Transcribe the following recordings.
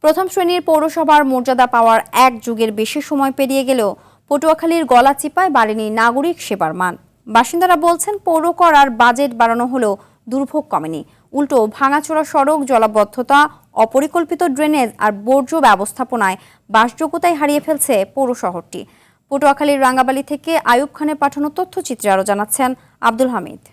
প্রথম শ্রেণীর পৌরসভার মর্যাদা পাওয়ার এক যুগের বেশি সময় পেরিয়ে গেলেও পটুয়াখালীর গলাচিপায় বাড়েনি নাগরিক সেবার মান। বাসিন্দারা বলছেন, পৌর কর আর বাজেট বাড়ানো হলেও দুর্ভোগ কমেনি। উল্টো ভাঙাচোরা সড়ক, জলাবদ্ধতা, অপরিকল্পিত ড্রেনেজ আর বর্জ্য ব্যবস্থাপনায় বাসযোগ্যতাই হারিয়ে ফেলছে পৌর শহরটি। পটুয়াখালীর রাঙ্গাবালী থেকে আয়ুব খানের পাঠানো তথ্যচিত্রে আরও জানাচ্ছেন আব্দুল হামিদ।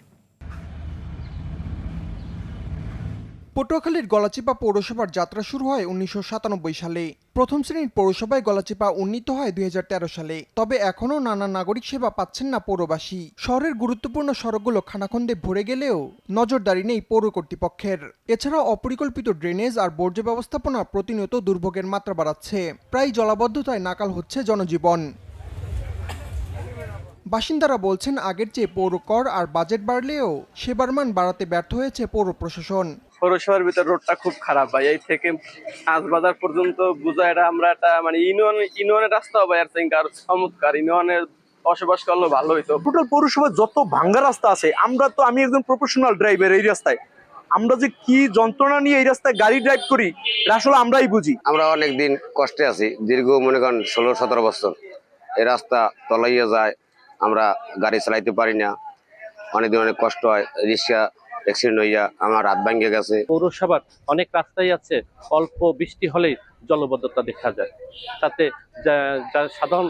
পটুয়াখালীর গলাচিপা পৌরসভার যাত্রা শুরু হয় 1997 সালে। প্রথম শ্রেণীর পৌরসভায় গলাচিপা উন্নীত হয় 2013 সালে। তবে এখনও নানা নাগরিক সেবা পাচ্ছেন না পৌরবাসী। শহরের গুরুত্বপূর্ণ সড়কগুলো খানাখন্দে ভরে গেলেও নজরদারি নেই পৌর কর্তৃপক্ষের। এছাড়াও অপরিকল্পিত ড্রেনেজ আর বর্জ্য ব্যবস্থাপনা প্রতিনিয়ত দুর্ভোগের মাত্রা বাড়াচ্ছে। প্রায় জলাবদ্ধতায় নাকাল হচ্ছে জনজীবন। বাসিন্দারা বলছেন, আগের চেয়ে পৌর কর আর বাজেট বাড়লেও সেবার মান বাড়াতে ব্যর্থ হয়েছে পৌর প্রশাসন। পৌরসভার ভিতর রোডটা খুব খারাপ ভাই। এই থেকে আজবাজার পর্যন্ত বুঝা এটা আমরা একটা মানে ইউনিয়নের রাস্তা হবে আর চমৎকার ইউনিয়নের বসবাস করলে ভালো হইতো। টোটাল পৌরসভার যত ভাঙ্গা রাস্তা আছে, আমি একজন প্রফেশনাল ড্রাইভার, এই রাস্তায় আমরা যে কি যন্ত্রণা নিয়ে এই রাস্তায় গাড়ি ড্রাইভ করি আসলে আমরাই বুঝি। আমরা অনেকদিন কষ্টে আছি, দীর্ঘ মনে করেন 16-17 বছর এই রাস্তা তলাইয়া যায়, আমরা গাড়ি চালাইতে পারি না, অনেকদিন অনেক কষ্ট হয়। রিক্সা অ্যাক্সিডেন্ট হইয়া আমার হাত ভাঙে গেছে। পৌরসভার অনেক রাস্তাই আছে, অল্প বৃষ্টি হলেই জলবদ্ধতা দেখা যায়, তাতে সাধারণ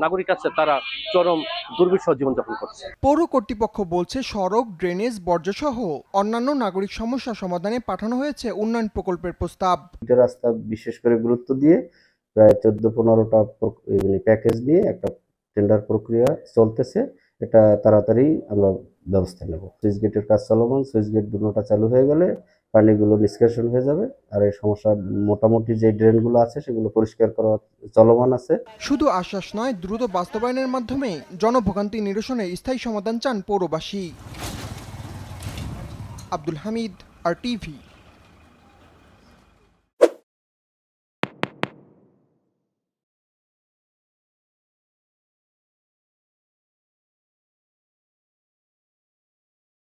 নাগরিক আছে তারা চরম দুর্বিষহ জীবনযাপন করছে। পৌর কর্তৃপক্ষ বলছে, সড়ক, ড্রেনেজ, বর্জ্য সহ অন্যান্য নাগরিক সমস্যা সমাধানে পাঠানো হয়েছে উন্নয়ন প্রকল্পের প্রস্তাব। এটা রাস্তা বিশেষ করে গুরুত্ব দিয়ে প্রায় 14-15টা প্যাকেজ নিয়ে একটা টেন্ডার প্রক্রিয়া চলতেছে। এটা তাড়াতাড়ি আমরা ব্যবস্থা নেব। সুইচ গেটের কাজ চলমান, সুইচ গেট দুটোটা চালু হয়ে গেলে পানিগুলো নিষ্কাশন হয়ে যাবে। আর এই সমস্যা মোটামুটি যে ড্রেনগুলো আছে সেগুলো পরিষ্কার করা চলমান আছে। শুধু আশ্বাস নয়, দ্রুত বাস্তবায়নের মাধ্যমে জনভোগান্তি নিরসনে স্থায়ী সমাধান চান পৌরবাসী। আব্দুল হামিদ, RTV।